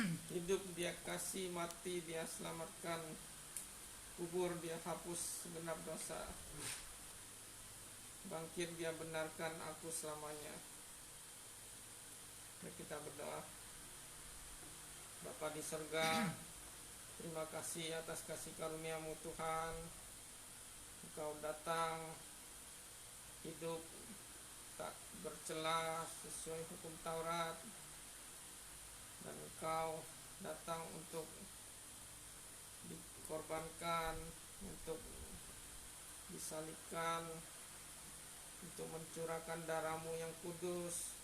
Hidup dia kasih, mati dia selamatkan, kubur dia hapus segenap dosa, bangkit dia benarkan aku selamanya. Mari kita berdoa. Bapa di surga, terima kasih atas kasih karunia-Mu Tuhan. Engkau datang hidup tak bercela sesuai hukum Taurat, dan Engkau datang untuk dikorbankan, untuk disalibkan, untuk mencurahkan darah-Mu yang kudus,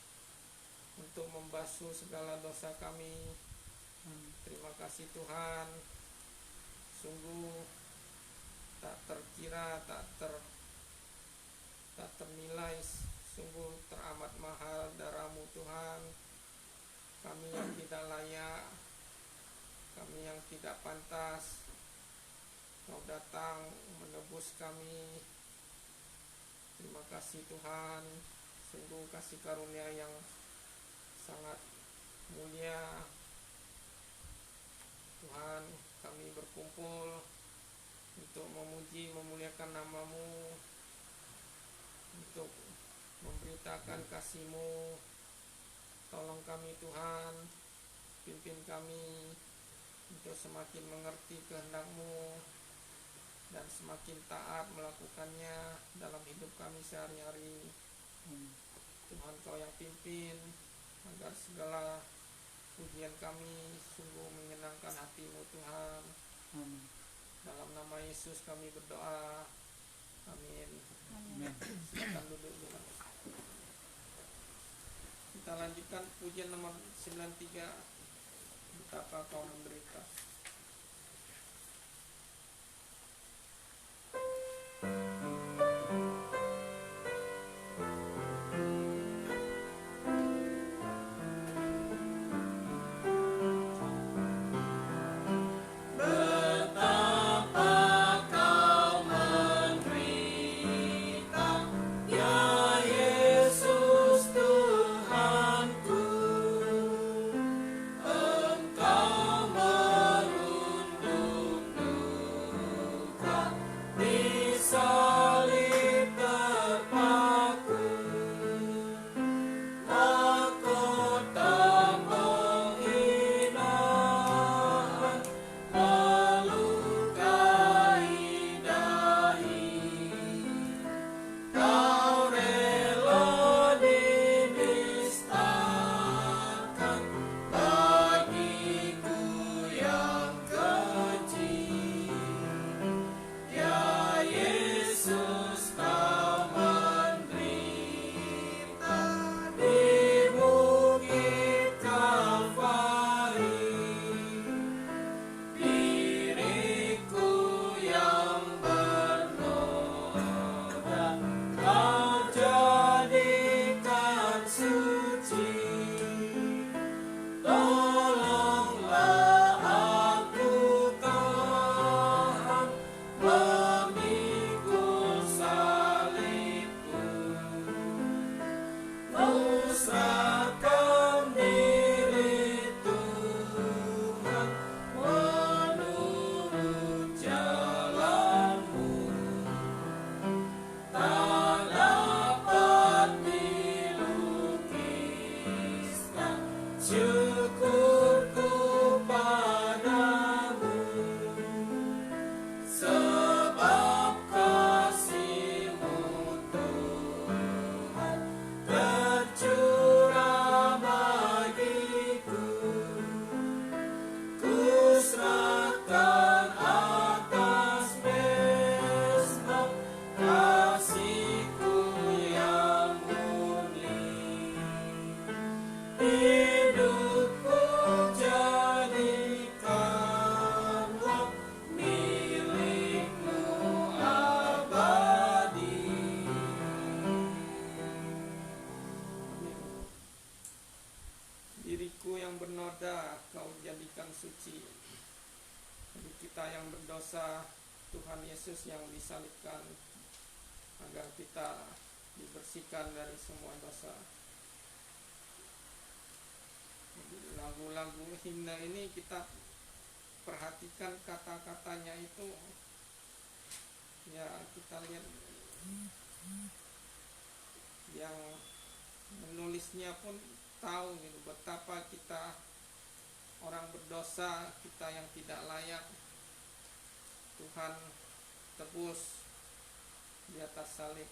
untuk membasuh segala dosa kami. Terima kasih Tuhan. Sungguh tak terkira, tak ternilai, sungguh teramat mahal darah-Mu Tuhan. Kami yang tidak layak, kami yang tidak pantas, Kau datang menebus kami. Terima kasih Tuhan. Sungguh kasih karunia yang sangat mulia. Tuhan, kami berkumpul untuk memuji, memuliakan nama-Mu, untuk memberitakan kasih-Mu. Tolong kami Tuhan, pimpin kami untuk semakin mengerti kehendak-Mu dan semakin taat melakukannya dalam hidup kami sehari-hari. Tuhan, Kau yang pimpin agar segala pujian kami sungguh menyenangkan hati-Mu Tuhan. Dalam nama Yesus kami berdoa. Amin. Silakan duduk dulu. Kita lanjutkan pujian nomor 93, Betapa Kau Menderita. Diriku yang bernoda Kau jadikan suci. Bagi kita yang berdosa, Tuhan Yesus yang disalibkan agar kita dibersihkan dari semua dosa. Lagu-lagu himne ini kita perhatikan kata-katanya itu, ya kita lihat yang menulisnya pun tahu gitu betapa kita orang berdosa, kita yang tidak layak, Tuhan tebus di atas salib.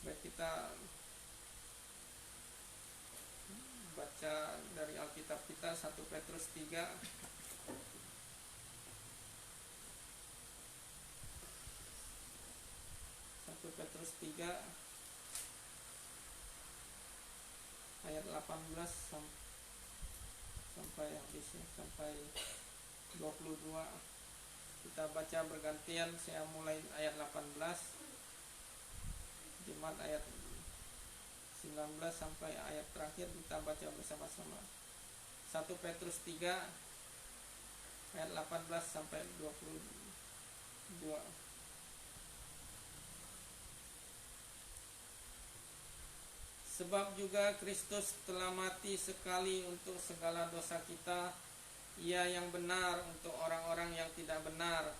Baik, kita baca dari Alkitab kita 1 Petrus 3 ayat 18 sampai habisnya, sampai 22. Kita baca bergantian, saya mulai ayat 18, Jemaat ayat 19 sampai ayat terakhir kita baca bersama-sama. 1 Petrus 3 ayat 18 sampai 22. Sebab juga Kristus telah mati sekali untuk segala dosa kita, Ia yang benar untuk orang-orang yang tidak benar,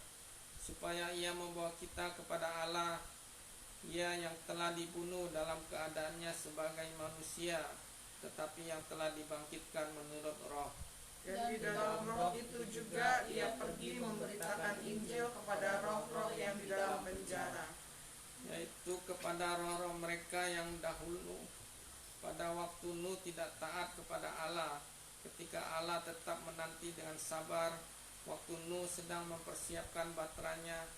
supaya Ia membawa kita kepada Allah. Ia yang telah dibunuh dalam keadaannya sebagai manusia, tetapi yang telah dibangkitkan menurut roh. Dan di dalam roh itu juga Ia pergi memberitakan Injil kepada roh-roh yang di dalam penjara, yaitu kepada roh-roh mereka yang dahulu pada waktu Nuh tidak taat kepada Allah, ketika Allah tetap menanti dengan sabar waktu Nuh sedang mempersiapkan baterainya,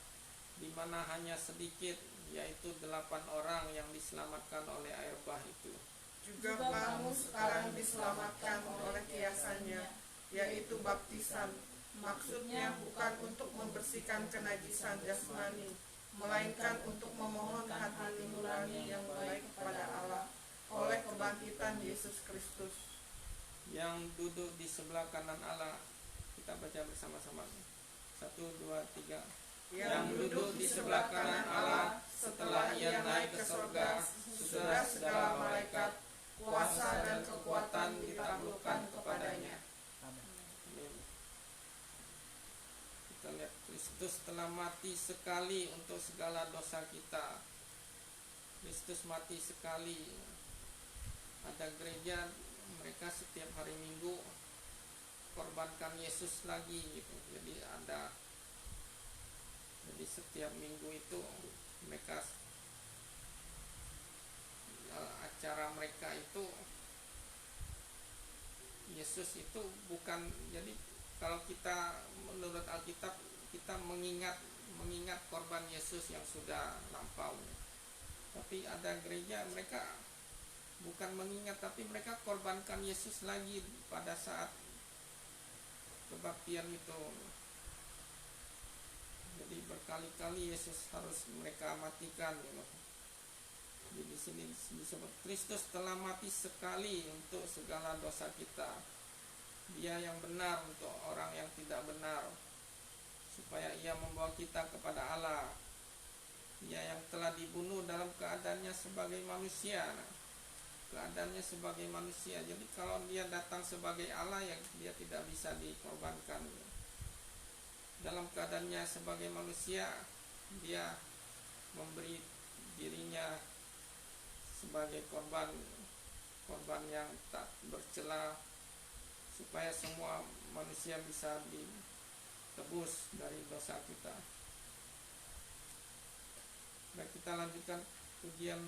di mana hanya sedikit, yaitu 8 orang yang diselamatkan oleh air bah itu. Juga kamu sekarang diselamatkan oleh kiasannya, yaitu baptisan. Maksudnya bukan untuk membersihkan kenajisan jasmani, melainkan untuk memohon hati nurani yang baik kepada Allah oleh kebangkitan Yesus Kristus, yang duduk di sebelah kanan Allah. Kita baca bersama-sama. 1, 2, 3. Yang duduk di sebelah kanan Allah setelah Ia naik ke surga, sudah segala malaikat, kuasa dan kekuatan ditaklukkan kepadanya. Amin. Kita lihat, Kristus telah mati sekali untuk segala dosa kita. Kristus mati sekali. Ada gereja mereka setiap hari Minggu korbankan Yesus lagi gitu. Jadi setiap minggu itu mereka acara mereka itu Yesus itu bukan, jadi kalau kita menurut Alkitab kita mengingat korban Yesus yang sudah lampau. Tapi ada gereja mereka bukan mengingat, tapi mereka korbankan Yesus lagi pada saat kebaktian itu. Jadi berkali-kali Yesus harus mereka matikan. Jadi di sini disebut Kristus telah mati sekali untuk segala dosa kita. Dia yang benar untuk orang yang tidak benar, supaya Ia membawa kita kepada Allah. Ia yang telah dibunuh dalam keadaannya sebagai manusia. Keadaannya sebagai manusia. Jadi kalau Dia datang sebagai Allah, ya Dia tidak bisa dikorbankan. Dalam keadaannya sebagai manusia, Dia memberi dirinya sebagai korban yang tak bercela, supaya semua manusia bisa ditebus dari dosa kita. Baik, kita lanjutkan pujian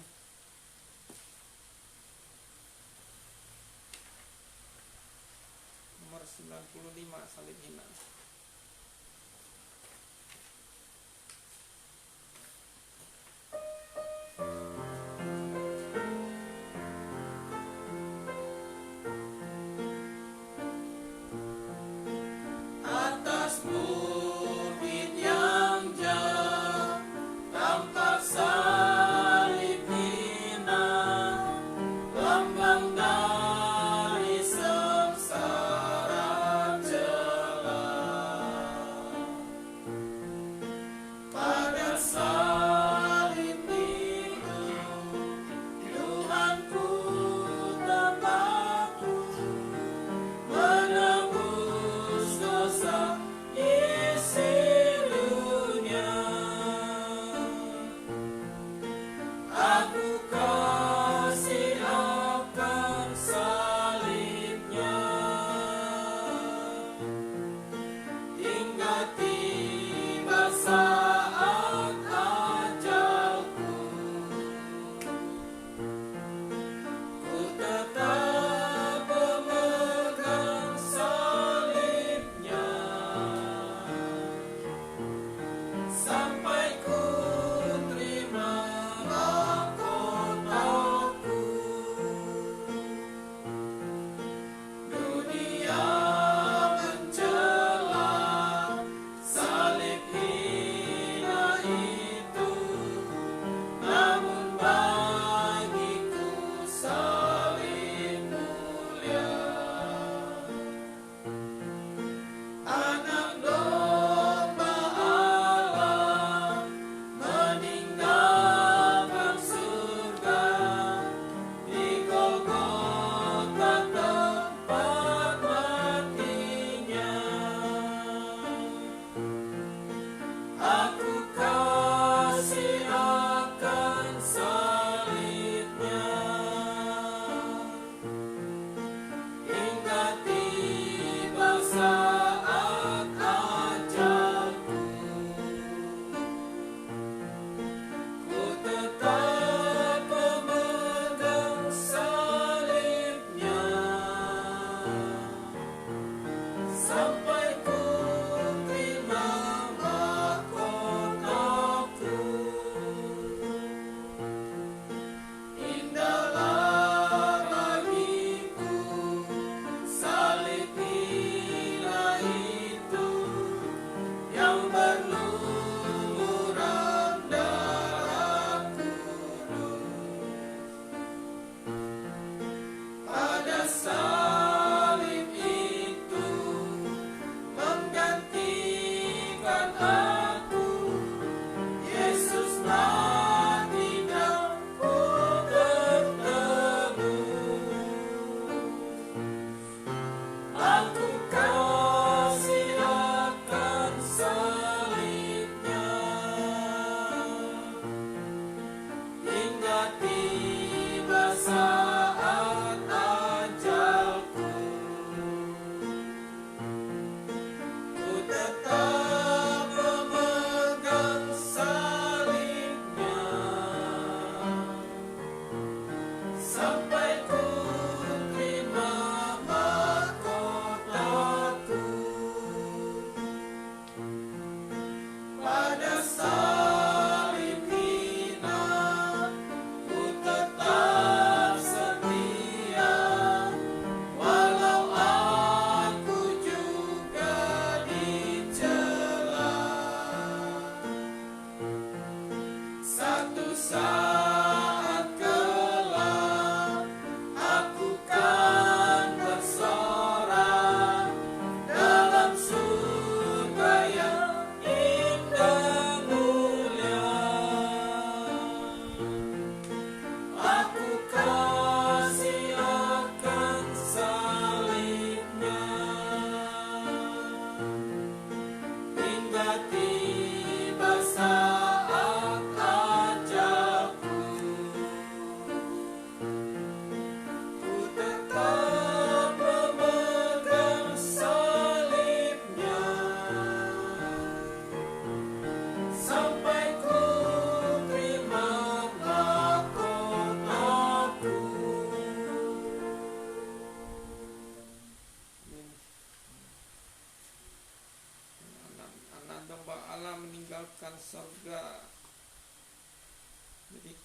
nomor 95, Salib Hina. Dari sengsara jelas.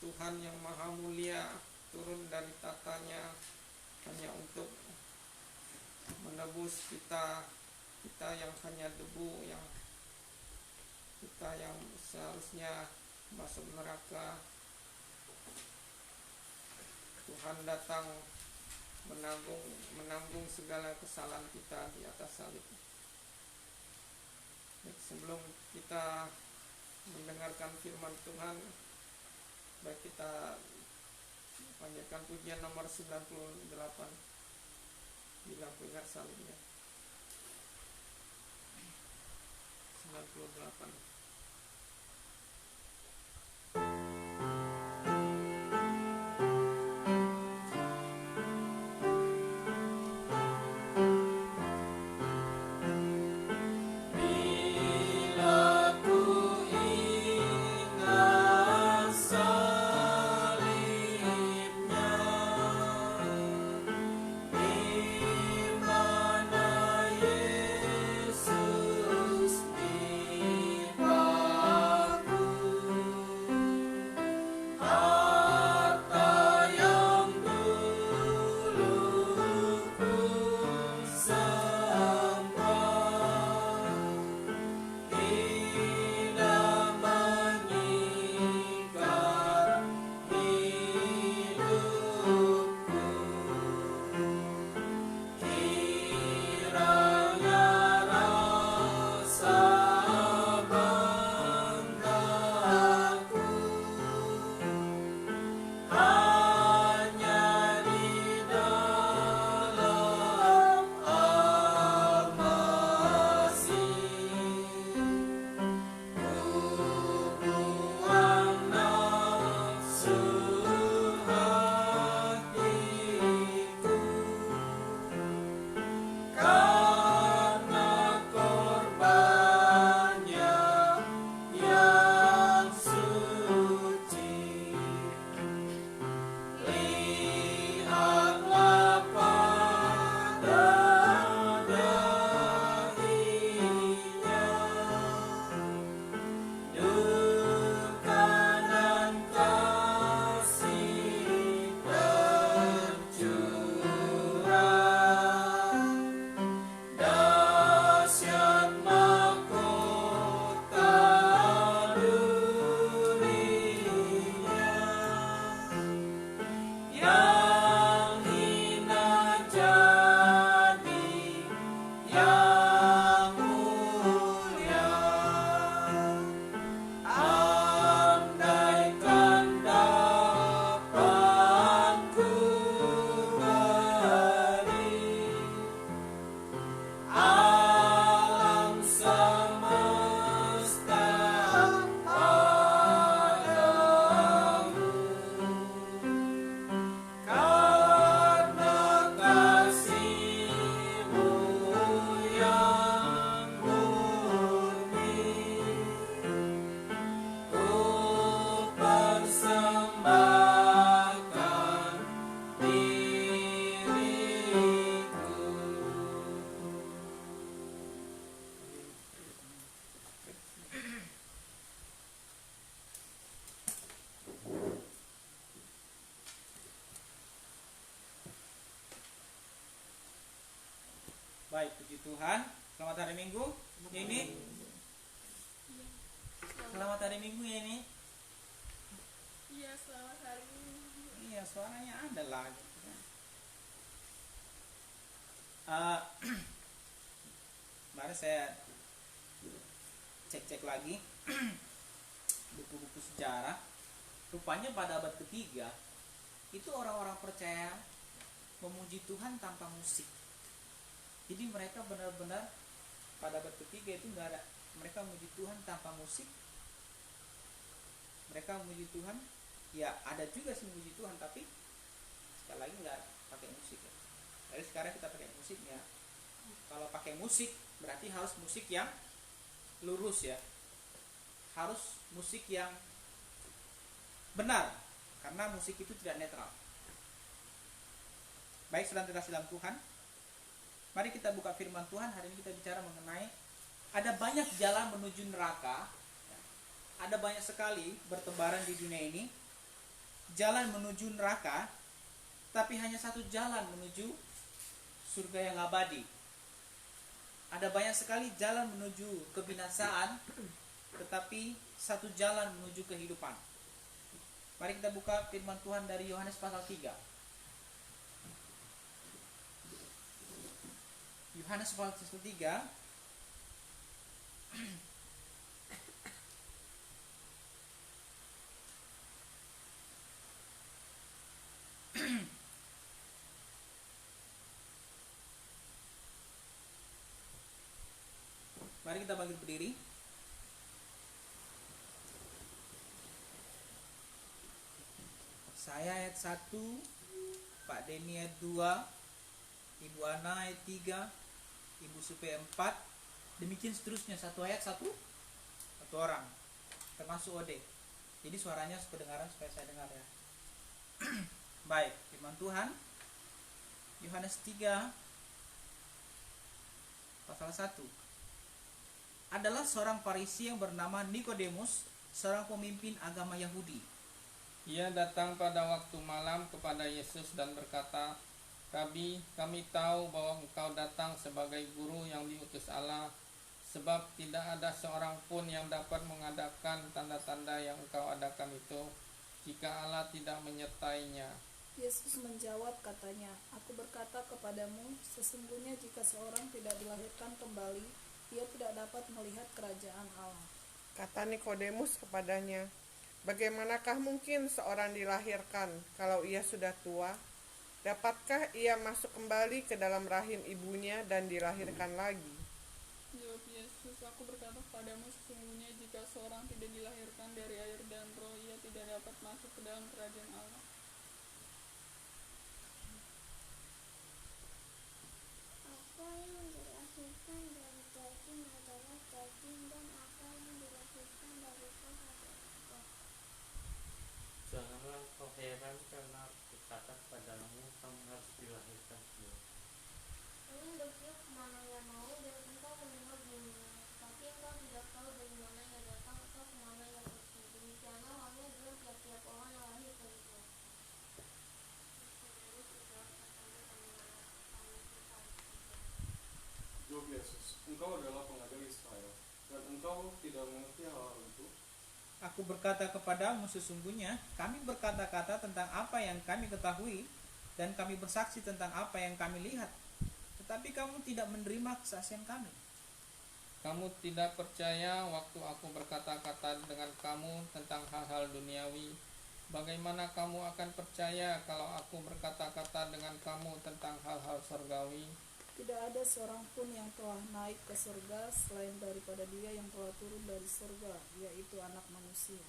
Tuhan yang maha mulia turun dari tatanya hanya untuk menebus kita yang hanya debu, yang kita yang seharusnya masuk neraka. Tuhan datang menanggung segala kesalahan kita di atas salib. Baik, sebelum kita mendengarkan firman Tuhan, baik kita panjatkan pujian nomor 98, bila ku ingat salibnya. 98. Baik, puji Tuhan. Selamat hari Minggu. Ya ini. Selamat hari Minggu ya ini. Iya, selamat hari Minggu. Iya, suaranya ada lah. Mari saya cek-cek lagi buku-buku sejarah. Rupanya pada abad ketiga itu orang-orang percaya memuji Tuhan tanpa musik. Jadi mereka benar-benar pada abad ketiga itu nggak ada, mereka memuji Tuhan tanpa musik. Mereka memuji Tuhan, ya ada juga sih memuji Tuhan, tapi sekali lagi nggak pakai musik ya. Jadi sekarang kita pakai musik ya. Kalau pakai musik berarti harus musik yang lurus ya, harus musik yang benar, karena musik itu tidak netral. Baik, saudara terkasih dalam Tuhan, mari kita buka firman Tuhan. Hari ini kita bicara mengenai ada banyak jalan menuju neraka. Ada banyak sekali bertebaran di dunia ini. jalan menuju neraka, tapi hanya satu jalan menuju surga yang abadi. Ada banyak sekali jalan menuju kebinasaan, tetapi satu jalan menuju kehidupan. Mari kita buka firman Tuhan dari Yohanes pasal 3. Yohanes pasal 3 Mari kita bangkit berdiri. Saya ayat 1, Pak Denny ayat 2, Ibu Ana ayat 3, Ibu Supe 4. Demikian seterusnya, satu ayat satu orang, termasuk Ode. Jadi suaranya kedengaran supaya saya dengar ya. Baik, firman Tuhan Yohanes 3 pasal 1. Adalah seorang Farisi yang bernama Nikodemus, seorang pemimpin agama Yahudi. Ia datang pada waktu malam kepada Yesus dan berkata, Rabi, kami tahu bahwa engkau datang sebagai guru yang diutus Allah, sebab tidak ada seorang pun yang dapat mengadakan tanda-tanda yang engkau adakan itu, jika Allah tidak menyertainya. Yesus menjawab katanya, Aku berkata kepadamu, sesungguhnya jika seorang tidak dilahirkan kembali, ia tidak dapat melihat kerajaan Allah. Kata Nikodemus kepadanya, bagaimanakah mungkin seorang dilahirkan kalau ia sudah tua? Dapatkah ia masuk kembali ke dalam rahim ibunya dan dilahirkan lagi? Jawab Yesus, aku berkata kepadamu, sesungguhnya jika seorang tidak dilahirkan dari air dan roh, ia tidak dapat masuk ke dalam kerajaan Allah. Apa yang dilahirkan dari daging adalah daging, dan apa yang dilahirkan dari roh adalah roh. Janganlah kau heran karena berkata kepadamu, kamu harus dilahirkan kembali. Angin bertiup kemana ia mau, dan engkau mendengar bunyinya, tetapi engkau tidak tahu dari mana ia datang atau kemana ia pergi. Demikianlah halnya dengan tiap-tiap orang yang lahir dari roh. Jawab Yesus, engkau adalah pengajar Israel, dan engkau tidak mengerti hal-hal itu. Aku berkata kepadamu, sesungguhnya kami berkata-kata tentang apa yang kami ketahui, dan kami bersaksi tentang apa yang kami lihat, tetapi kamu tidak menerima kesaksian kami. Kamu tidak percaya waktu aku berkata-kata dengan kamu tentang hal-hal duniawi. Bagaimana kamu akan percaya kalau aku berkata-kata dengan kamu tentang hal-hal surgawi? Tidak ada seorang pun yang telah naik ke surga selain daripada Dia yang telah turun dari surga, yaitu Anak Manusia.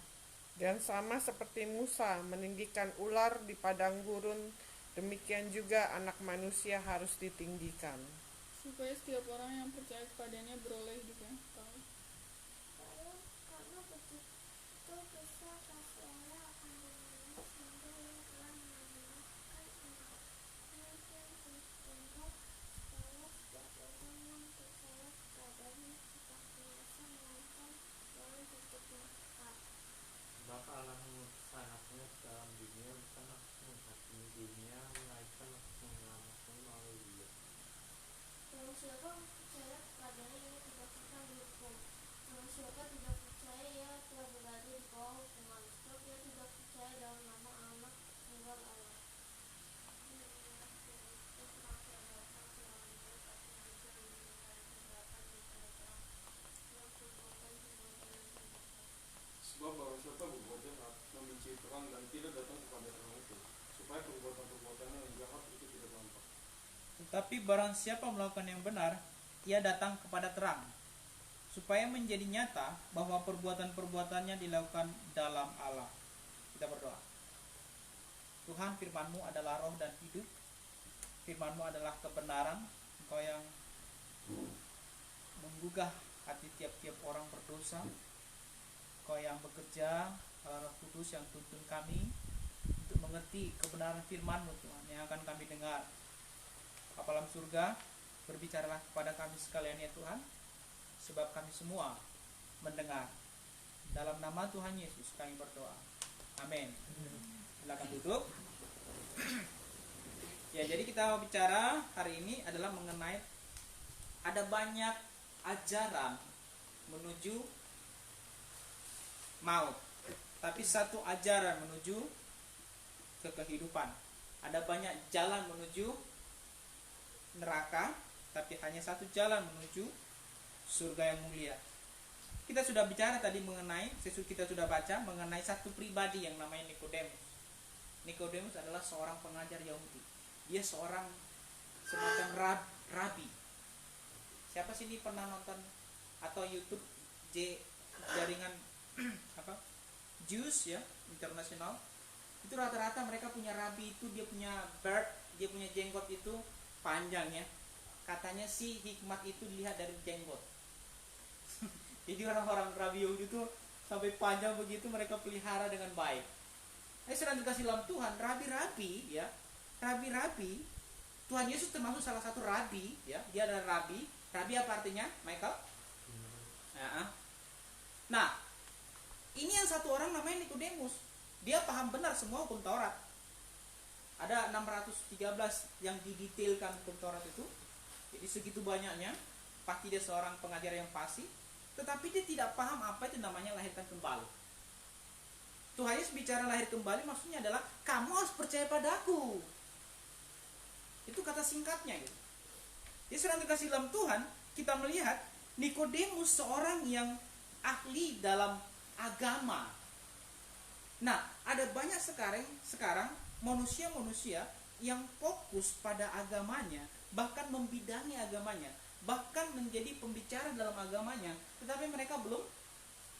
Dan sama seperti Musa meninggikan ular di padang gurun, demikian juga Anak Manusia harus ditinggikan. Supaya setiap orang yang percaya kepadanya beroleh hidup yang kekal. Karena begitu besar kasih Allah akan dunia, sehingga ia telah menganugerahkan anaknya untuk supaya setiap orang yang percaya kepadanya tidak binasa melainkan dalam hidup yang kekal. Sebab Allah mengutus anaknya ke dalam dunia bukan untuk menghakimi dunia, melainkan untuk menyelamatkan melalui Dia. Barang siapa percaya kepadanya, ia tidak akan dihukum. Barang siapa tidak percaya, ia telah berada di bawah hukuman, sebab ia tidak percaya dalam nama Anak tunggal Allah. Sebab barang siapa berbuat jahat, membenci terang dan tidak datang kepada terang itu, supaya perbuatan-perbuatannya yang jahat itu tidak nampak. Tetapi barang siapa melakukan yang benar, ia datang kepada terang, supaya menjadi nyata bahwa perbuatan-perbuatannya dilakukan dalam Allah. Kita berdoa. Tuhan, firman-Mu adalah roh dan hidup. Firman-Mu adalah kebenaran. Engkau yang menggugah hati tiap-tiap orang berdosa. Engkau yang bekerja, Roh Kudus yang tuntun kami untuk mengerti kebenaran firman-Mu, Tuhan, yang akan kami dengar. Bapa dalam surga, berbicaralah kepada kami sekalian ya Tuhan, sebab kami semua mendengar. Dalam nama Tuhan Yesus kami berdoa. Amin. Silakan duduk. Ya, jadi kita bicara hari ini adalah mengenai ada banyak ajaran menuju maut, tapi satu ajaran menuju ke kehidupan. Ada banyak jalan menuju neraka, tapi hanya satu jalan menuju surga yang mulia. Kita sudah bicara tadi mengenai, kita sudah baca mengenai satu pribadi yang namanya Nikodemus. Nikodemus adalah seorang pengajar Yahudi. Dia seorang semacam rabi. Siapa sih ini pernah nonton atau YouTube jaringan apa? Jews ya, internasional. Itu rata-rata mereka punya rabi itu, dia punya beard, dia punya jenggot itu panjang ya. Katanya sih hikmat itu dilihat dari jenggot. Jadi orang-orang rabi Yahudi itu sampai panjang begitu mereka pelihara dengan baik. Sedang dikasih dalam Tuhan, rabi-rabi ya. Rabi-rabi, Tuhan Yesus termasuk salah satu rabi ya. Dia adalah rabi. Rabi apa artinya, Michael? Nah, ini yang satu orang namanya Nikodemus. Dia paham benar semua hukum Taurat. Ada 613 yang didetailkan hukum Taurat itu. Jadi segitu banyaknya. Pasti dia seorang pengajar yang fasih. Tetapi dia tidak paham apa itu namanya lahirkan kembali. Tuhan Yesus bicara lahir kembali maksudnya adalah kamu harus percaya padaku. Itu kata singkatnya gitu. Jadi sedang dikasih dalam Tuhan, kita melihat Nikodemus seorang yang ahli dalam agama. Nah, ada banyak sekarang manusia-manusia yang fokus pada agamanya, bahkan membidangi agamanya, bahkan menjadi pembicara dalam agamanya, tetapi mereka belum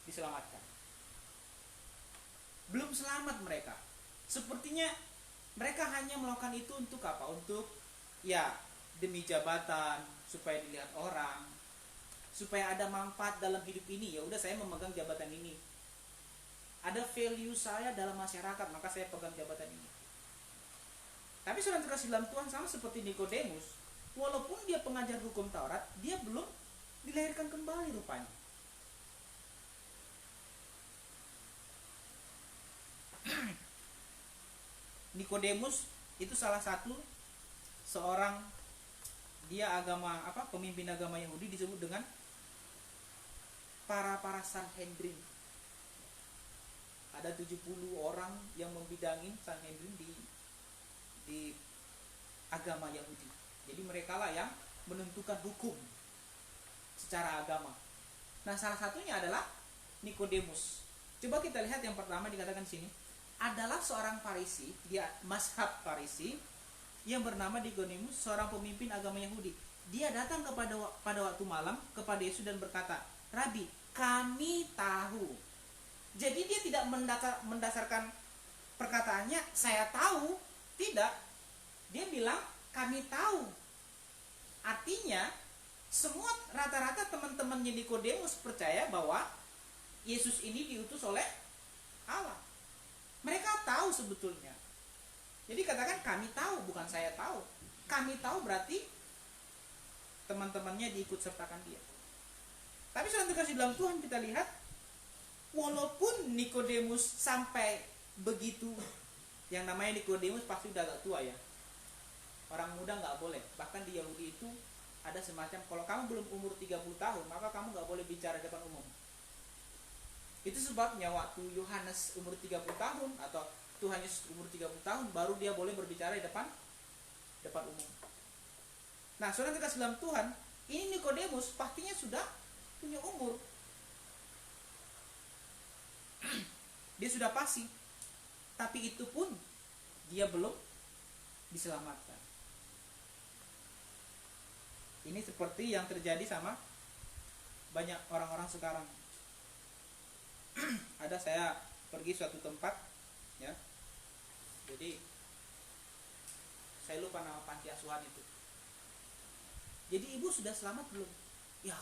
diselamatkan. Belum selamat mereka. Sepertinya mereka hanya melakukan itu untuk apa? Untuk ya demi jabatan, supaya dilihat orang, supaya ada manfaat dalam hidup ini. Ya udah, saya memegang jabatan ini. Ada value saya dalam masyarakat, maka saya pegang jabatan ini. Tapi saudara terkasih dalam Tuhan, sama seperti Nikodemus, walaupun dia pengajar hukum Taurat, dia belum dilahirkan kembali rupanya. Nikodemus itu salah satu seorang, dia agama apa, pemimpin agama Yahudi, disebut dengan para Sanhedrin. Ada 70 orang yang membidangi Sanhedrin di agama Yahudi. Jadi mereka lah yang menentukan hukum secara agama. Nah, salah satunya adalah Nikodemus. Coba kita lihat yang pertama dikatakan sini, adalah seorang Farisi, dia mazhab Farisi yang bernama Nikodemus, seorang pemimpin agama Yahudi. Dia datang pada waktu malam kepada Yesus dan berkata, "Rabi, kami tahu." Jadi dia tidak mendasarkan perkataannya "saya tahu", tidak. Dia bilang "kami tahu". Artinya semua rata-rata teman-temannya Nikodemus percaya bahwa Yesus ini diutus oleh Allah. Mereka tahu sebetulnya. Jadi katakan "kami tahu", bukan "saya tahu". Kami tahu berarti teman-temannya diikut sertakan dia. Tapi saat dikasih dalam Tuhan, kita lihat walaupun Nikodemus sampai begitu, yang namanya Nikodemus pasti udah agak tua ya. Orang muda nggak boleh. Bahkan di Yahudi itu ada semacam, kalau kamu belum umur 30 tahun, maka kamu nggak boleh bicara depan umum. Itu sebabnya waktu Yohanes umur 30 tahun atau Tuhan Yesus umur 30 tahun, baru dia boleh berbicara di depan umum. Nah, saudara dikasih dalam Tuhan, ini Nikodemus pastinya sudah punya umur. Dia sudah fasih. Tapi itu pun dia belum diselamatkan. Ini seperti yang terjadi sama banyak orang-orang sekarang. Ada saya pergi suatu tempat ya. Jadi saya lupa nama panti asuhan itu. Jadi ibu sudah selamat belum? Ya,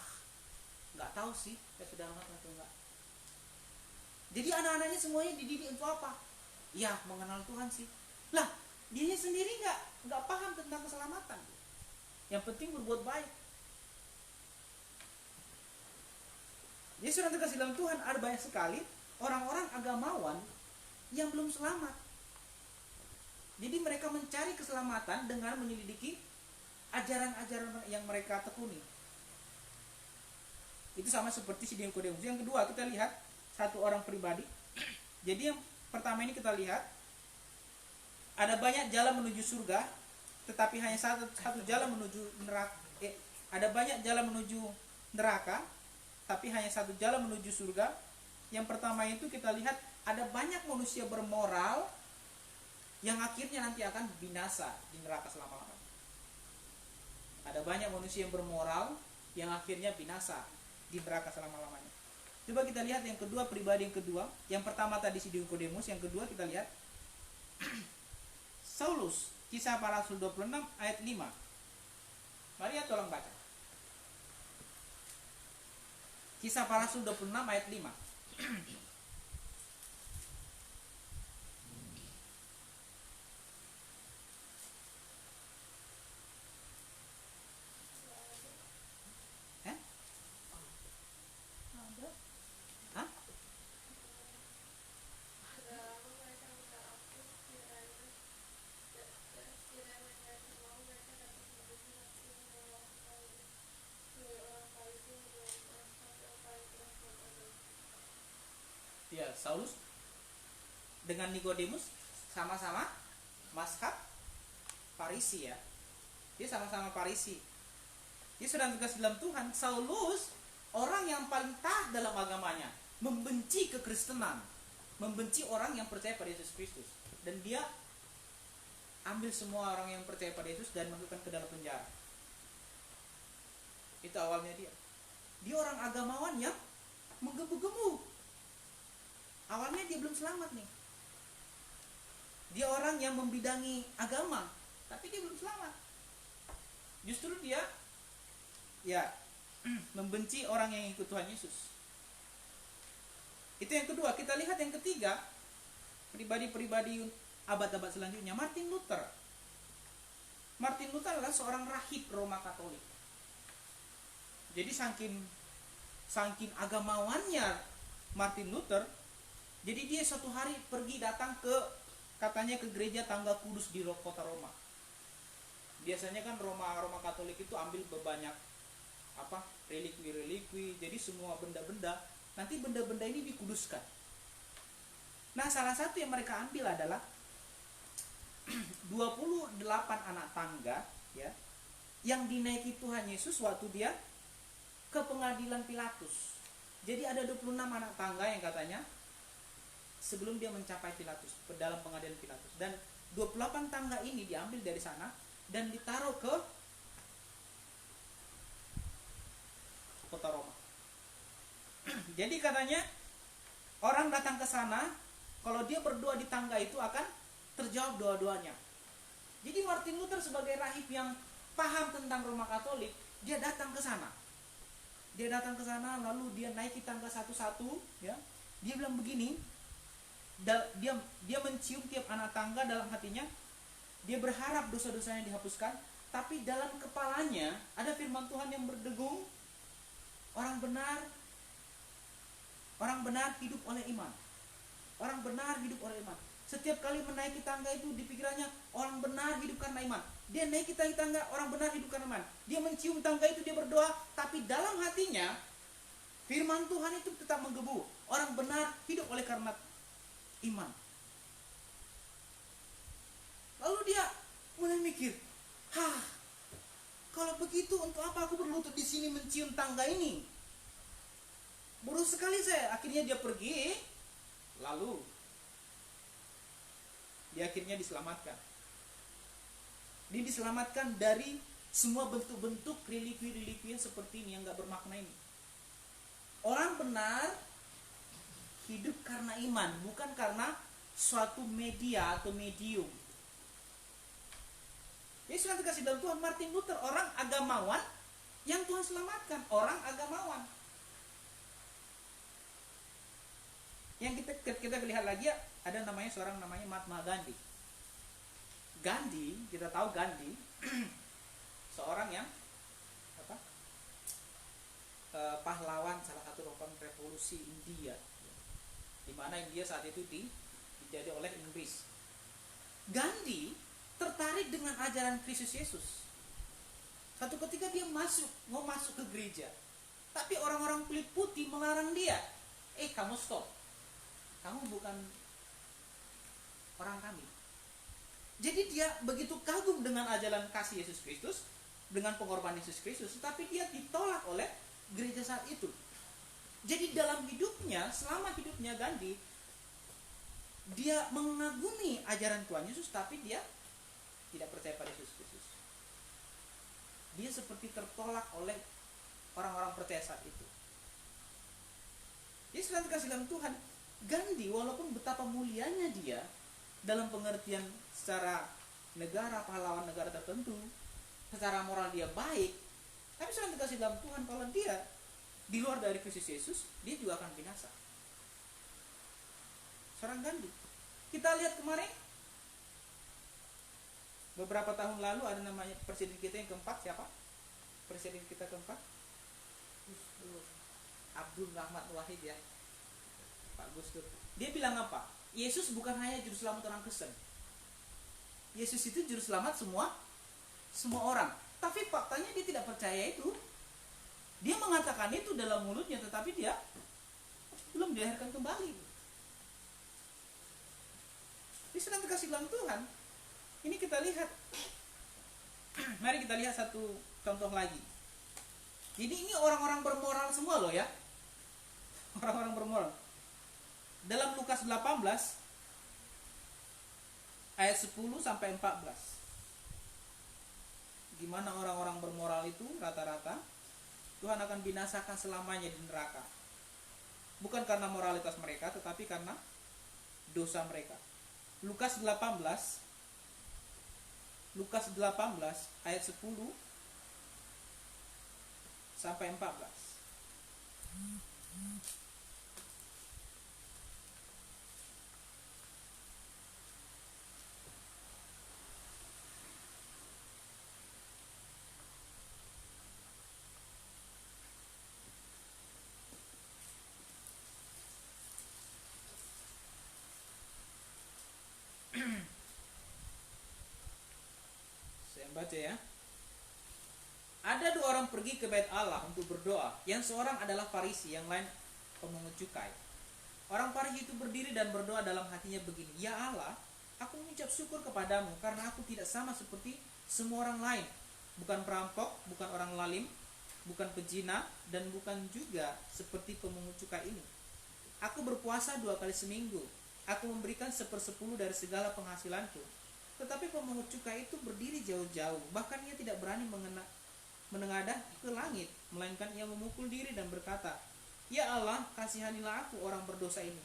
nggak tahu sih, saya sudah selamat atau enggak. Jadi anak-anaknya semuanya dididik untuk apa? Ya, mengenal Tuhan sih. Lah, dia sendiri nggak paham tentang keselamatan. Yang penting berbuat baik. Jadi sudah dikasih dalam Tuhan, ada banyak sekali orang-orang agamawan yang belum selamat. Jadi mereka mencari keselamatan dengan menyelidiki ajaran-ajaran yang mereka tekuni. Itu sama seperti si Nikodemus. Yang kedua kita lihat satu orang pribadi. Jadi yang pertama ini kita lihat ada banyak jalan menuju surga, tetapi hanya satu jalan menuju neraka. Ada banyak jalan menuju neraka, tapi hanya satu jalan menuju surga. Yang pertama itu kita lihat ada banyak manusia bermoral yang akhirnya nanti akan binasa di neraka selama-lamanya. Ada banyak manusia yang bermoral yang akhirnya binasa di neraka selama-lamanya. Coba kita lihat yang kedua, pribadi yang kedua. Yang pertama tadi si Nikodemus, yang kedua kita lihat Saulus, Kisah Para Rasul 26 ayat 5. Mari ya tolong baca. Kisah Para Rasul 26 ayat 5. Ada. Hah? Ya, Saulus dengan Nikodemus sama-sama mazhab Farisi ya. Dia sama-sama Farisi. Dia sedang tugas dalam Tuhan. Saulus orang yang paling taat dalam agamanya, membenci kekristenan, membenci orang yang percaya pada Yesus Kristus, dan dia ambil semua orang yang percaya pada Yesus dan masukkan ke dalam penjara. Itu awalnya dia. Dia orang agamawan yang menggebu-gebu. Awalnya dia belum selamat nih. Dia orang yang membidangi agama, tapi dia belum selamat. Justru dia ya membenci orang yang ikut Tuhan Yesus. Itu yang kedua. Kita lihat yang ketiga, pribadi-pribadi abad-abad selanjutnya. Martin Luther. Martin Luther adalah seorang rahib Roma Katolik. Jadi saking agamawannya Martin Luther, jadi dia suatu hari pergi datang katanya ke gereja Tangga Kudus di kota Roma. Biasanya kan Roma Katolik itu ambil banyak relikwi. Jadi semua benda-benda, nanti benda-benda ini dikuduskan. Nah, salah satu yang mereka ambil adalah 28 anak tangga ya, yang dinaiki Tuhan Yesus waktu dia ke pengadilan Pilatus. Jadi ada 26 anak tangga yang katanya sebelum dia mencapai Pilatus, ke dalam pengadilan Pilatus. Dan 28 tangga ini diambil dari sana dan ditaruh ke kota Roma. Jadi katanya orang datang ke sana, kalau dia berdoa di tangga itu akan terjawab doa-doanya. Jadi Martin Luther sebagai rahib yang paham tentang Roma Katolik, dia datang ke sana. Dia datang ke sana, lalu dia naiki tangga satu-satu, ya. Dia bilang begini, dia mencium tiap anak tangga dalam hatinya. Dia berharap dosa-dosanya dihapuskan, tapi dalam kepalanya ada firman Tuhan yang berdegung. Orang benar hidup oleh iman. Orang benar hidup oleh iman. Setiap kali menaiki tangga itu di pikirannya, orang benar hidup karena iman. Dia naiki tangga, orang benar hidup karena iman. Dia mencium tangga itu, dia berdoa, tapi dalam hatinya firman Tuhan itu tetap menggebu. Orang benar hidup oleh karena iman. Lalu dia mulai mikir, kalau begitu untuk apa aku berlutut di sini mencium tangga ini? Bodoh sekali saya. Akhirnya dia pergi, lalu dia akhirnya diselamatkan. Dia diselamatkan dari semua bentuk-bentuk relikwi-relikwi seperti ini yang gak bermakna ini. Orang benar hidup karena iman, bukan karena suatu media atau medium. Jadi sudah dikasih dalam Tuhan. Martin Luther orang agamawan yang Tuhan selamatkan. Orang agamawan. Yang kita lihat lagi ya, ada seorang namanya Mahatma Gandhi. Gandhi, kita tahu Gandhi seorang yang pahlawan, salah satu pahlawan revolusi India, di mana India saat itu dijajah oleh Inggris. Gandhi tertarik dengan ajaran Kristus Yesus. Satu ketika dia mau masuk ke gereja, tapi orang-orang kulit putih melarang dia. Kamu stop, kamu bukan orang kami. Jadi dia begitu kagum dengan ajaran kasih Yesus Kristus, dengan pengorbanan Yesus Kristus, tapi dia ditolak oleh gereja saat itu. Jadi dalam hidupnya, selama hidupnya Gandhi, dia mengagumi ajaran Tuhan Yesus, tapi dia tidak percaya pada Yesus Kristus. Dia seperti tertolak oleh orang-orang percaya saat itu. Jadi sudah dikasih dalam Tuhan, Gandhi walaupun betapa mulianya dia dalam pengertian secara negara, pahlawan negara tertentu, secara moral dia baik, tapi sudah dikasih dalam Tuhan, kalau dia di luar dari Kristus Yesus, dia juga akan binasa. Seorang Gandhi. Kita lihat kemarin, beberapa tahun lalu ada namanya presiden kita yang keempat, siapa? Presiden kita keempat? Abdul Rahmat Wahid ya, Pak Gus Dur. Dia bilang apa? Yesus bukan hanya juru selamat orang Kristen. Yesus itu juru selamat semua orang. Tapi faktanya dia tidak percaya itu. Dia mengatakan itu dalam mulutnya, tetapi dia belum dilahirkan kembali. Dia sedang dikasih dalam Tuhan. Ini kita lihat. Mari kita lihat satu contoh lagi. Jadi ini orang-orang bermoral semua loh ya. Orang-orang bermoral. Dalam Lukas 18 ayat 10 sampai 14. Gimana orang-orang bermoral itu rata-rata Tuhan akan binasakan selamanya di neraka. Bukan karena moralitas mereka, tetapi karena dosa mereka. Lukas 18 ayat 10 sampai 14. Saya baca ya. Ada dua orang pergi ke bait Allah untuk berdoa. Yang seorang adalah Farisi, yang lain pemungut cukai. Orang Farisi itu berdiri dan berdoa dalam hatinya begini, Ya Allah, aku mengucap syukur kepadamu karena aku tidak sama seperti semua orang lain. Bukan perampok, bukan orang lalim, bukan pezina, dan bukan juga seperti pemungut cukai ini. Aku berpuasa 2 kali seminggu. Aku memberikan 1/10 dari segala penghasilanku. Tetapi pemungut cukai itu berdiri jauh-jauh. Bahkan ia tidak berani menengadah ke langit, melainkan ia memukul diri dan berkata, Ya Allah, kasihanilah aku orang berdosa ini.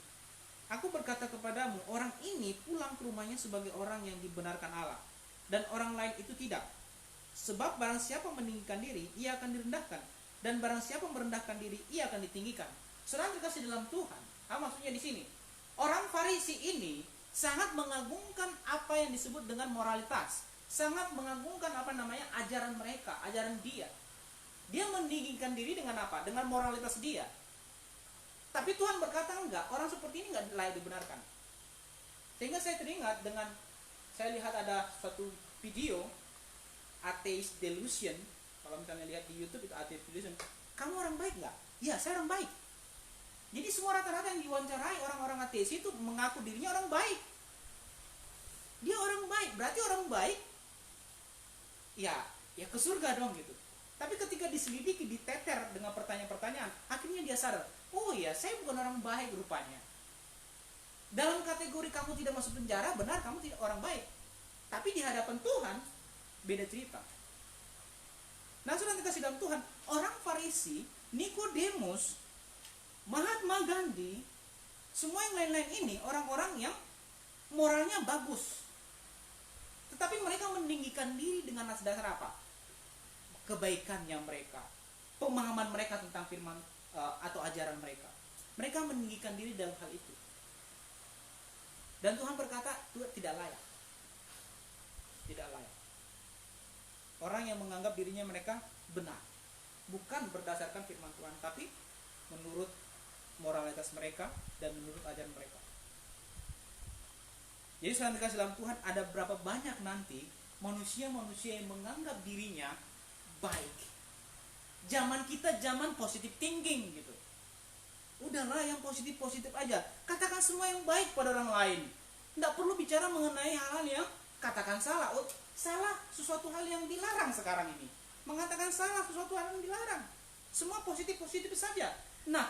Aku berkata kepadamu, orang ini pulang ke rumahnya sebagai orang yang dibenarkan Allah, dan orang lain itu tidak. Sebab barang siapa meninggikan diri, ia akan direndahkan, dan barang siapa merendahkan diri, ia akan ditinggikan. Saudara dikasih dalam Tuhan. Maksudnya di sini, orang Farisi ini sangat mengagungkan apa yang disebut dengan moralitas, sangat mengagungkan ajaran mereka, ajaran dia. Dia meninggikan diri dengan apa? Dengan moralitas dia. Tapi Tuhan berkata enggak, orang seperti ini enggak layak dibenarkan. Sehingga saya teringat dengan, saya lihat ada suatu video Atheist Delusion. Kalau misalnya lihat di YouTube itu Atheist Delusion. Kamu orang baik enggak? Ya, saya orang baik. Jadi semua rata-rata yang diwawancarai orang-orang ateis itu mengaku dirinya orang baik. Dia orang baik, berarti orang baik ya ke surga dong gitu. Tapi ketika diselidiki, diteter dengan pertanyaan-pertanyaan, akhirnya dia sadar, oh ya, saya bukan orang baik rupanya. Dalam kategori kamu tidak masuk penjara, benar kamu tidak orang baik. Tapi di hadapan Tuhan beda cerita. Nah, sudah dikasih dalam Tuhan, orang Farisi, Nikodemus, Mahatma Gandhi, semua yang lain-lain ini orang-orang yang moralnya bagus. Tetapi mereka meninggikan diri dengan atas dasar apa? Kebaikannya mereka, pemahaman mereka tentang firman atau ajaran mereka. Mereka meninggikan diri dalam hal itu. Dan Tuhan berkata, tidak layak. Tidak layak. Orang yang menganggap dirinya mereka benar, bukan berdasarkan firman Tuhan, tapi menurut moralitas mereka dan menurut ajaran mereka. Jadi saudara dikasih dalam Tuhan, ada berapa banyak nanti manusia-manusia yang menganggap dirinya baik. Zaman kita zaman positive thinking gitu. Udahlah yang positif-positif aja. Katakan semua yang baik pada orang lain. Tidak perlu bicara mengenai hal-hal yang katakan salah. Oh, salah sesuatu hal yang dilarang sekarang ini. Mengatakan salah sesuatu hal yang dilarang. Semua positif-positif saja. Nah,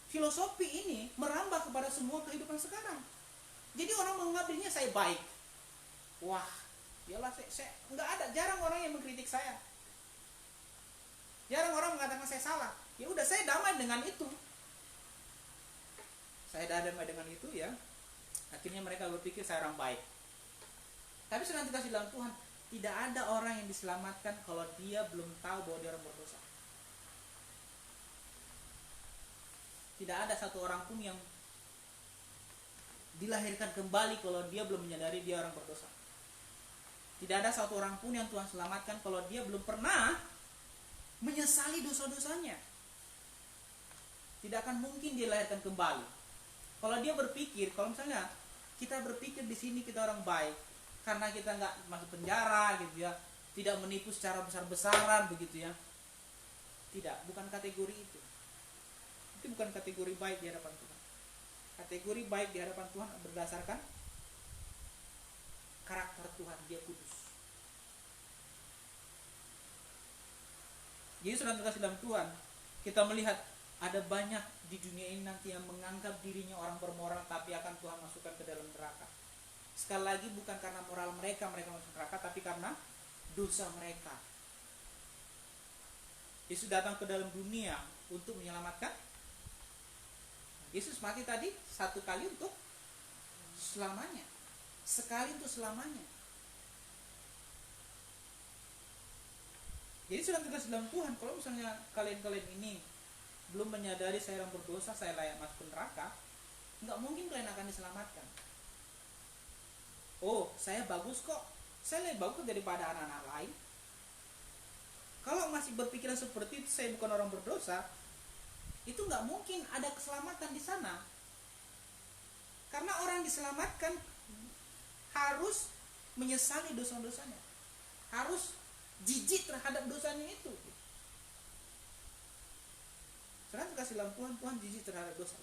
filosofi ini merambah kepada semua kehidupan sekarang. Jadi orang menganggap dirinya saya baik. Wah, yalah saya nggak ada, jarang orang yang mengkritik saya. Jarang orang mengatakan saya salah. Ya udah, saya damai dengan itu. Saya damai dengan itu ya. Akhirnya mereka berpikir saya orang baik. Tapi sudah dikasih dalam Tuhan, tidak ada orang yang diselamatkan kalau dia belum tahu bahwa dia orang berdosa. Tidak ada satu orang pun yang dilahirkan kembali kalau dia belum menyadari dia orang berdosa. Tidak ada satu orang pun yang Tuhan selamatkan kalau dia belum pernah menyesali dosa-dosanya. Tidak akan mungkin dia dilahirkan kembali. Kalau dia berpikir, kalau misalnya kita berpikir di sini kita orang baik karena kita nggak masuk penjara gitu ya, tidak menipu secara besar-besaran begitu ya. Tidak, bukan kategori itu. Itu bukan kategori baik di hadapan Tuhan. Kategori baik di hadapan Tuhan berdasarkan karakter Tuhan, dia kudus. Jadi sudah terkasih dalam Tuhan, kita melihat ada banyak di dunia ini nanti yang menganggap dirinya orang bermoral, tapi akan Tuhan masukkan ke dalam neraka. Sekali lagi bukan karena moral mereka masuk neraka, tapi karena dosa mereka. Yesus datang ke dalam dunia untuk menyelamatkan. Yesus mati tadi satu kali untuk selamanya. Sekali untuk selamanya. Jadi sudah tegas dalam Tuhan, kalau misalnya kalian ini belum menyadari saya orang berdosa, saya layak masuk neraka, nggak mungkin kalian akan diselamatkan. Oh, saya bagus kok, saya lebih bagus daripada anak-anak lain. Kalau masih berpikiran seperti itu, saya bukan orang berdosa, itu nggak mungkin ada keselamatan di sana. Karena orang diselamatkan harus menyesali dosa-dosanya, harus jijik terhadap dosanya itu. Karena kasih dalam Tuhan, Tuhan jijik terhadap dosa.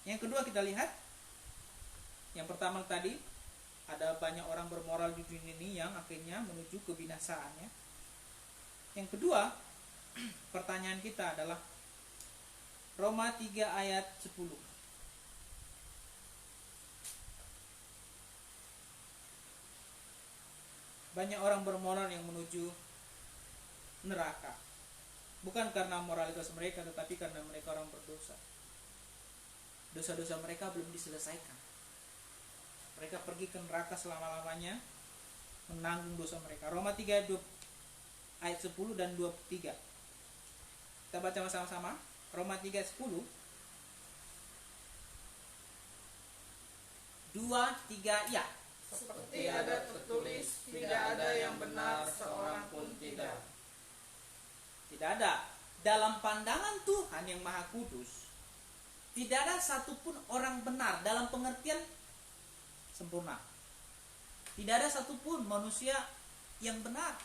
Yang kedua kita lihat, yang pertama tadi ada banyak orang bermoral di dunia ini yang akhirnya menuju kebinasaannya. Yang kedua, pertanyaan kita adalah Roma 3 ayat 10. Banyak orang bermoral yang menuju neraka, bukan karena moralitas mereka, tetapi karena mereka orang berdosa. Dosa-dosa mereka belum diselesaikan. Mereka pergi ke neraka selama-lamanya, menanggung dosa mereka. Roma 3 ayat 10 dan 23. Kita baca sama-sama. Roma 3 ayat 10. 2, 3, ya. Seperti ada tertulis, tidak ada yang benar seorang pun tidak. Tidak ada. Dalam pandangan Tuhan yang Maha Kudus, tidak ada satupun orang benar dalam pengertian sempurna. Tidak ada satupun manusia yang benar.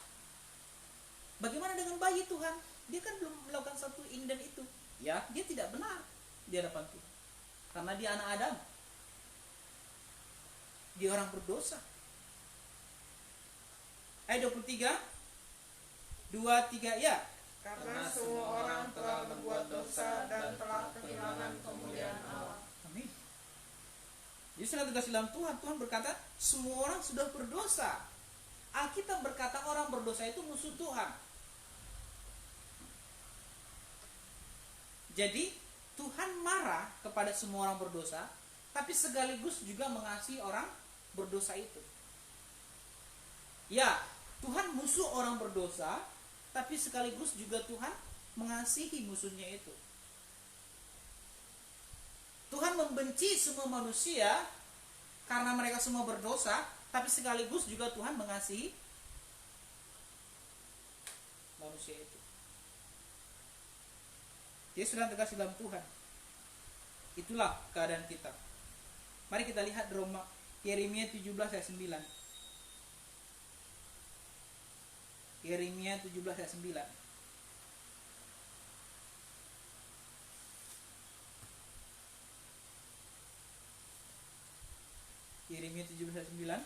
Bagaimana dengan bayi Tuhan? Dia kan belum melakukan satu ini dan itu. Ya, dia tidak benar di hadapan Tuhan. Karena dia anak Adam. Dia orang berdosa. Ayat 23. 2, 3, ya. Karena semua orang telah berbuat dosa dan telah kehilangan kemuliaan Allah. Amin. Jadi sudah dikasih dalam Tuhan, Tuhan berkata semua orang sudah berdosa. Alkitab berkata orang berdosa itu musuh Tuhan. Jadi Tuhan marah kepada semua orang berdosa, tapi sekaligus juga mengasihi orang berdosa itu. Ya, Tuhan musuh orang berdosa, tapi sekaligus juga Tuhan mengasihi musuhnya itu. Tuhan membenci semua manusia karena mereka semua berdosa, tapi sekaligus juga Tuhan mengasihi manusia itu. Dia sudah terkasih dalam Tuhan. Itulah keadaan kita. Mari kita lihat Yeremia 17 ayat 9. Yeremia 17 ayat 9. Yeremia 17 ayat 9.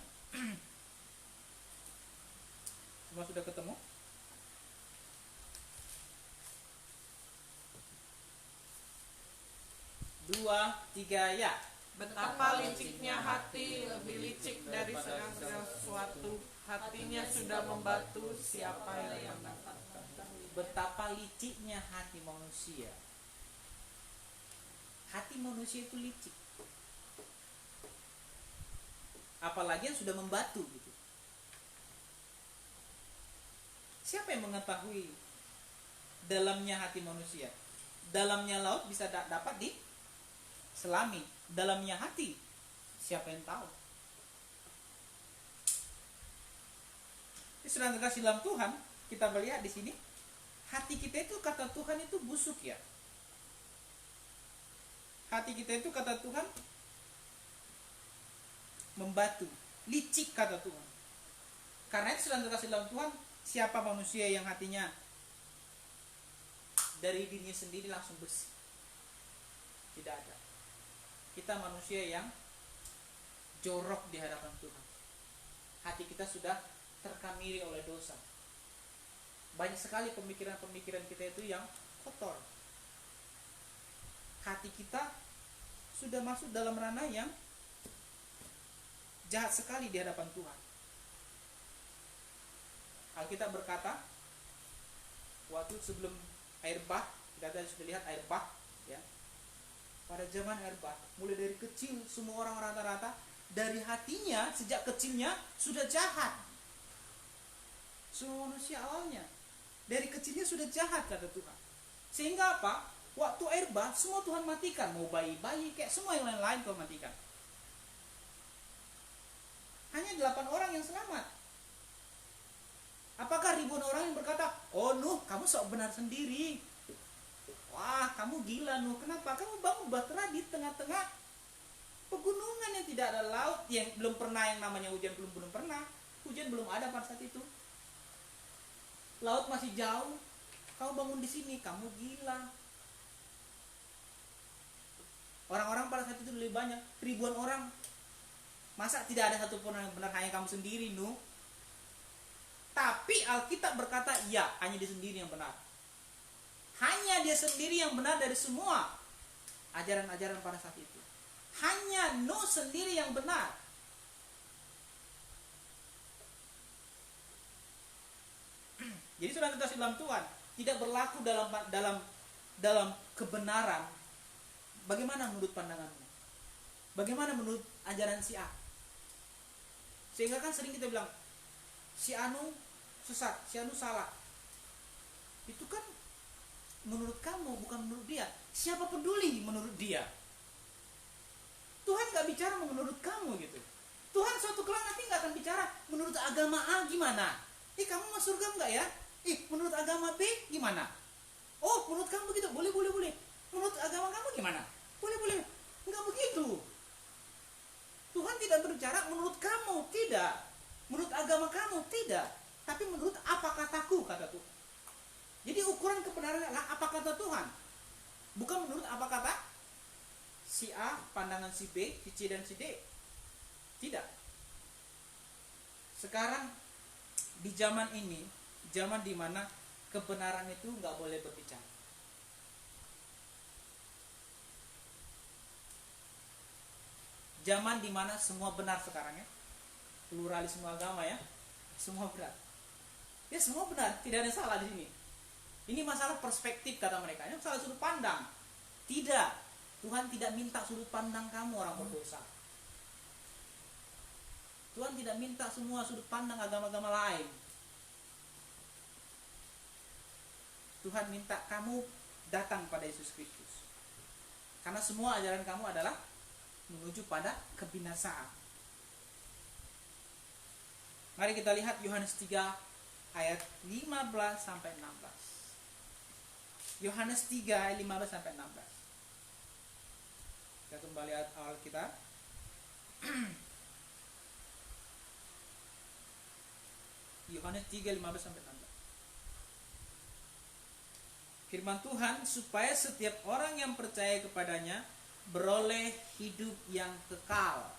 Semua sudah ketemu? Dua, tiga, ya. Betapa liciknya hati, lebih licik dari segala sesuatu. Hatinya sudah membatu, siapa yang mendapat? Betapa liciknya hati manusia. Hati manusia itu licik. Apalagi yang sudah membatu gitu. Siapa yang mengetahui dalamnya hati manusia? Dalamnya laut bisa dapat diselami. Dalamnya hati, siapa yang tahu? Ini sudah terkasih dalam Tuhan, kita melihat di sini, hati kita itu kata Tuhan itu busuk ya. Hati kita itu kata Tuhan membatu, licik kata Tuhan. Karena itu sudah terkasih dalam Tuhan, siapa manusia yang hatinya dari dirinya sendiri langsung bersih? Tidak ada. Kita manusia yang jorok di hadapan Tuhan. Hati kita sudah terkamiri oleh dosa. Banyak sekali pemikiran-pemikiran kita itu yang kotor. Hati kita sudah masuk dalam ranah yang jahat sekali di hadapan Tuhan. Alkitab berkata, waktu sebelum air bah, kita tadi sudah lihat air bah, ya. Pada zaman air bah, mulai dari kecil semua orang rata-rata dari hatinya sejak kecilnya sudah jahat. Semua manusia awalnya dari kecilnya sudah jahat kata Tuhan. Sehingga apa? Waktu air bah semua Tuhan matikan, mau bayi-bayi kayak semua yang lain-lain Tuhan matikan. Hanya 8 orang yang selamat. Apakah ribuan orang yang berkata, "Oh Nuh, kamu sok benar sendiri. Wah, kamu gila Nuh. Kenapa? Kamu bangun bahtera di tengah-tengah pegunungan yang tidak ada laut, yang belum pernah yang namanya hujan belum pernah. Hujan belum ada pada saat itu. Laut masih jauh. Kamu bangun di sini, kamu gila." Orang-orang pada saat itu lebih banyak, ribuan orang. Masa tidak ada satupun yang benar, hanya kamu sendiri Nuh? Tapi Alkitab berkata, ya, hanya dia sendiri yang benar. Hanya dia sendiri yang benar dari semua ajaran-ajaran pada saat itu. Hanya Nuh sendiri yang benar. Jadi sudah terkasih dalam Tuhan, tidak berlaku dalam kebenaran. Bagaimana menurut pandanganmu? Bagaimana menurut ajaran si A? Sehingga kan sering kita bilang, si Anu sesat, si Anu salah. Itu kan menurut kamu, bukan menurut dia. Siapa peduli menurut dia? Tuhan gak bicara menurut kamu gitu. Tuhan suatu kelak nanti gak akan bicara menurut agama A gimana. Kamu masuk surga enggak ya? Menurut agama B gimana? Oh, menurut kamu begitu, boleh. Menurut agama kamu gimana? Boleh. Enggak begitu. Tuhan tidak berbicara menurut kamu, tidak. Menurut agama kamu, tidak. Tapi menurut apa kataku, kata Tuhan. Jadi ukuran kebenaran adalah apa kata Tuhan. Bukan menurut apa kata si A, pandangan si B, si C dan si D. Tidak. Sekarang di zaman ini, zaman dimana kebenaran itu nggak boleh berbicara. Zaman dimana semua benar sekarang ya, pluralisme agama ya, semua benar. Ya semua benar, tidak ada yang salah di sini. Ini masalah perspektif kata mereka, ini masalah sudut pandang. Tidak, Tuhan tidak minta sudut pandang kamu orang berdosa. Tuhan tidak minta semua sudut pandang agama-agama lain. Tuhan minta kamu datang pada Yesus Kristus. Karena semua ajaran kamu adalah menuju pada kebinasaan. Mari kita lihat Yohanes 3 ayat 15 sampai 16. Yohanes 3 ayat 15 sampai 16. Kita kembali awal kita. Yohanes 3:15-16. Firman Tuhan, supaya setiap orang yang percaya kepadanya beroleh hidup yang kekal.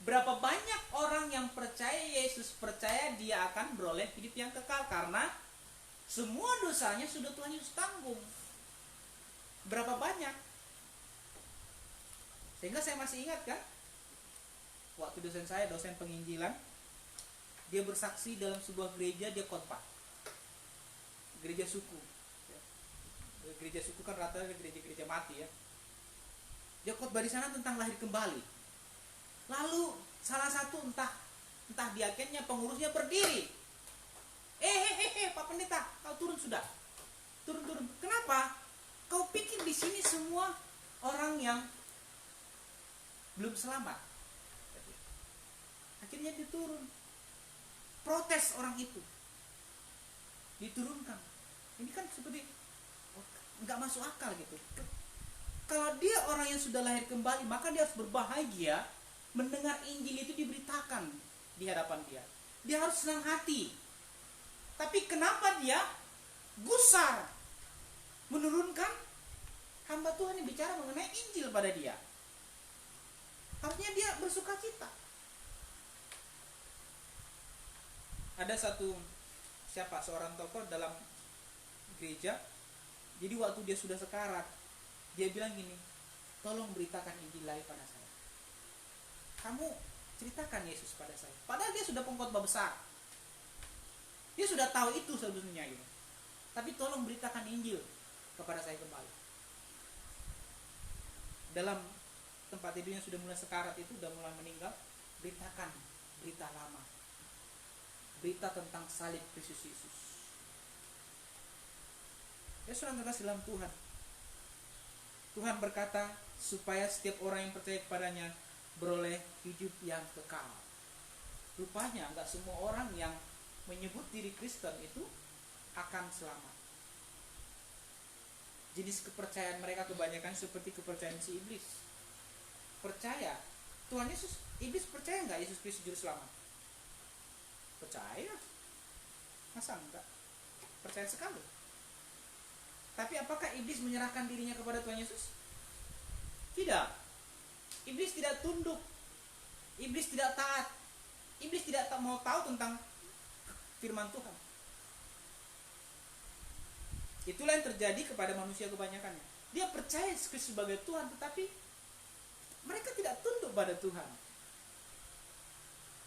Berapa banyak orang yang percaya Yesus, percaya dia akan beroleh hidup yang kekal, karena semua dosanya sudah Tuhan Yesus tanggung. Berapa banyak? Sehingga saya masih ingat kan, waktu dosen saya, dosen penginjilan, dia bersaksi dalam sebuah gereja, dia khotbah. Gereja suku. Gereja suku kan rata-rata gereja-gereja mati ya. Dia khotbah di sana tentang lahir kembali. Lalu salah satu entah diakennya, pengurusnya berdiri. Pak Pendeta, kau turun sudah. Turun. Kenapa? Kau pikir di sini semua orang yang belum selamat? Akhirnya diturun. Protes orang itu. Diturunkan. Ini kan seperti nggak masuk akal gitu. Kalau dia orang yang sudah lahir kembali, maka dia harus berbahagia mendengar Injil itu diberitakan di hadapan dia. Dia harus senang hati. Tapi kenapa dia gusar menurunkan hamba Tuhan yang bicara mengenai Injil pada dia? Harusnya dia bersuka cita. Ada seorang tokoh dalam gereja. Jadi waktu dia sudah sekarat, dia bilang gini, tolong beritakan Injil lagi pada saya. Kamu ceritakan Yesus pada saya. Padahal dia sudah pengkhotbah besar. Dia sudah tahu itu sebetulnya gitu. Tapi tolong beritakan Injil kepada saya kembali. Dalam tempat tidurnya sudah mulai sekarat itu, sudah mulai meninggal, beritakan berita lama. Berita tentang salib Kristus Yesus. Ya saudara dalam Tuhan. Tuhan berkata supaya setiap orang yang percaya kepadanya beroleh hidup yang kekal. Rupanya enggak semua orang yang menyebut diri Kristen itu akan selamat. Jenis kepercayaan mereka kebanyakan seperti kepercayaan si iblis. Percaya Tuhan Yesus, iblis percaya enggak Yesus Kristus juru selamat? Percaya. Masa enggak? Percaya sekali. Tapi apakah iblis menyerahkan dirinya kepada Tuhan Yesus? Tidak. Iblis tidak tunduk. Iblis tidak taat. Iblis tidak mau tahu tentang firman Tuhan. Itulah yang terjadi kepada manusia kebanyakannya. Dia percaya Kristus sebagai Tuhan, tetapi mereka tidak tunduk pada Tuhan.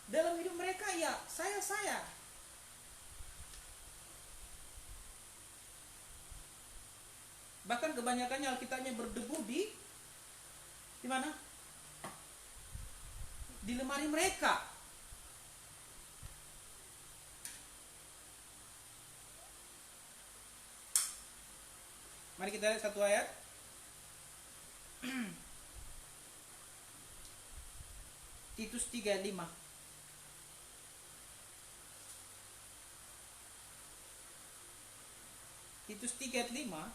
Dalam hidup mereka ya saya. Bahkan kebanyakannya Alkitabnya berdebu di mana? Di lemari mereka. Mari kita lihat satu ayat. Titus 3:5. Titus 3:5.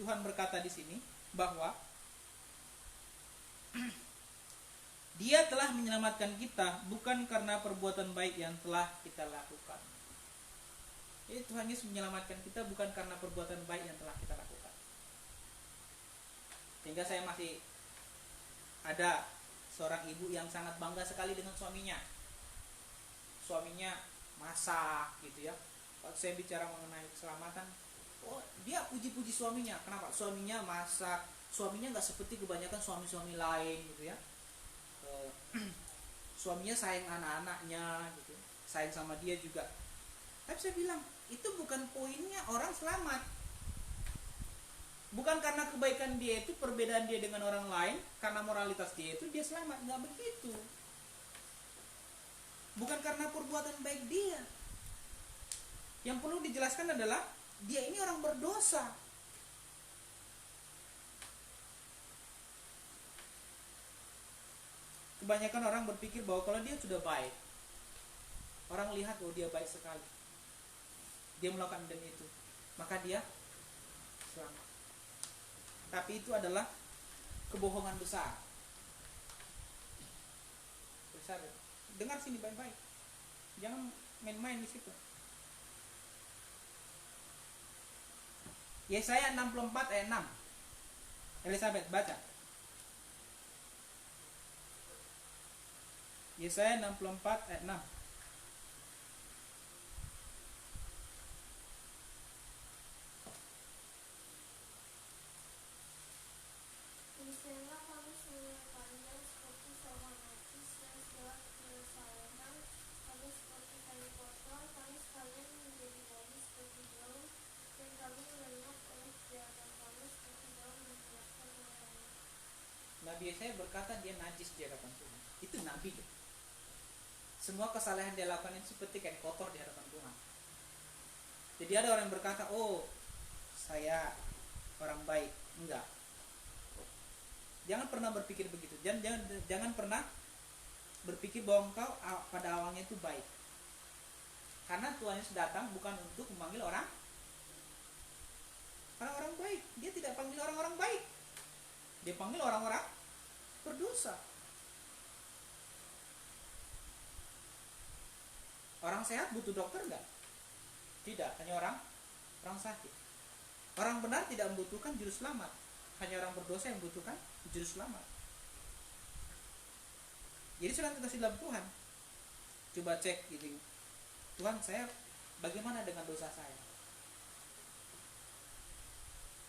Tuhan berkata di sini bahwa Dia telah menyelamatkan kita bukan karena perbuatan baik yang telah kita lakukan. Jadi Tuhan Yesus menyelamatkan kita bukan karena perbuatan baik yang telah kita lakukan. Sehingga saya masih ada seorang ibu yang sangat bangga sekali dengan suaminya. Suaminya masak gitu ya. Waktu saya bicara mengenai keselamatan, dia puji-puji suaminya. Kenapa? Suaminya masak. Suaminya nggak seperti kebanyakan suami-suami lain gitu ya. Suaminya sayang anak-anaknya gitu, sayang sama dia juga. Tapi saya bilang itu bukan poinnya orang selamat. Bukan karena kebaikan dia itu, perbedaan dia dengan orang lain, karena moralitas dia itu dia selamat. Nggak begitu. Bukan karena perbuatan baik dia. Yang perlu dijelaskan adalah dia ini orang berdosa. Kebanyakan orang berpikir bahwa kalau dia sudah baik, orang lihat bahwa dia baik sekali, dia melakukan dan itu, maka dia selamat. Tapi itu adalah kebohongan besar. Besar. Dengar sini baik-baik. Jangan main-main di situ. Yesaya 64 ayat 6. Elizabeth baca. Yesaya 64 ayat 6. Demikianlah kami seluruh kalian seperti seorang najis dan segala kesalehan kami seperti kayu kotor, kami sekalian menjadi bau seperti daun, dan kami lenyap oleh kejahatan kami seperti daun menyiapkan olehnya. Nabi Yesaya berkata dia najis di hadapan Tuhan. Itu nabi tuh. Semua kesalahan dia lakukan itu seperti kain kotor di hadapan Tuhan. Jadi ada orang yang berkata, oh saya orang baik. Enggak. Jangan pernah berpikir begitu. Jangan pernah berpikir bahwa engkau pada awalnya itu baik. Karena Tuhan Yesus datang bukan untuk memanggil orang baik. Dia tidak panggil orang-orang baik. Dia panggil orang-orang berdosa. Orang sehat butuh dokter enggak? Tidak, hanya orang sakit. Orang benar tidak membutuhkan juru selamat. Hanya orang berdosa yang membutuhkan juru selamat. Jadi sudah kasih dalam Tuhan. Coba cek gitu. Tuhan, saya bagaimana dengan dosa saya?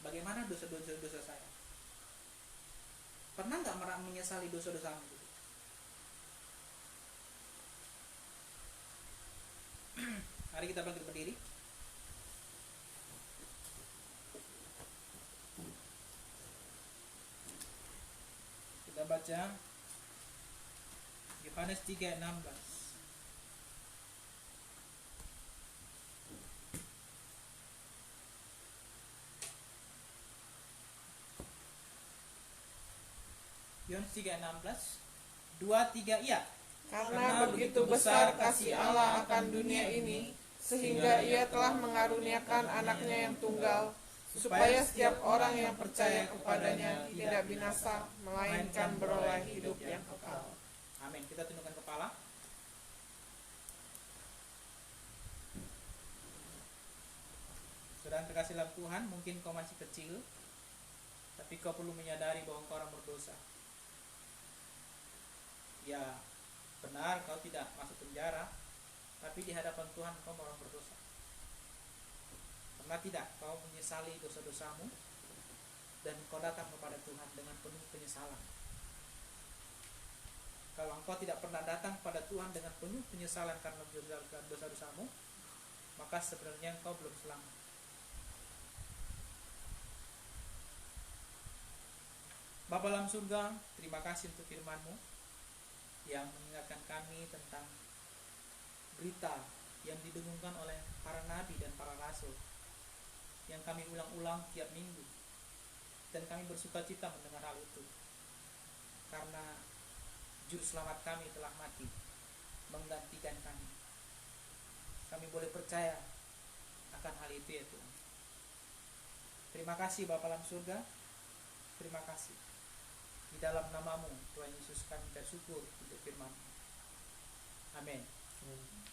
Bagaimana dosa saya? Pernah nggak menyesali dosa-dosamu? Gitu? Mari kita bangkit berdiri. Kita baca Yohanes 3:16. Yohanes 3:16. 2-3 iya. Karena begitu besar kasih Allah akan dunia ini, sehingga ia telah mengaruniakan anaknya yang tunggal, supaya setiap orang yang percaya kepadanya tidak binasa, melainkan beroleh hidup yang kekal. Amin. Kita tundukkan kepala. Saudara terkasih dalam Tuhan, mungkin kau masih kecil, tapi kau perlu menyadari bahwa kau orang berdosa. Ya, benar kau tidak masuk penjara, tapi di hadapan Tuhan kau orang berdosa. Pernah tidak kau menyesali dosa-dosamu dan kau datang kepada Tuhan dengan penuh penyesalan? Kalau engkau tidak pernah datang kepada Tuhan dengan penuh penyesalan karena dosa-dosamu, maka sebenarnya engkau belum selamat. Bapa dalam surga, terima kasih untuk firman-Mu yang mengingatkan kami tentang berita yang didengungkan oleh para nabi dan para rasul yang kami ulang-ulang tiap minggu, dan kami bersuka cita mendengar hal itu karena juru selamat kami telah mati menggantikan kami. Kami boleh percaya akan hal itu ya Tuhan. Terima kasih Bapa dalam surga, terima kasih. Di dalam nama-Mu Tuhan Yesus kami bersyukur untuk firman. Amin.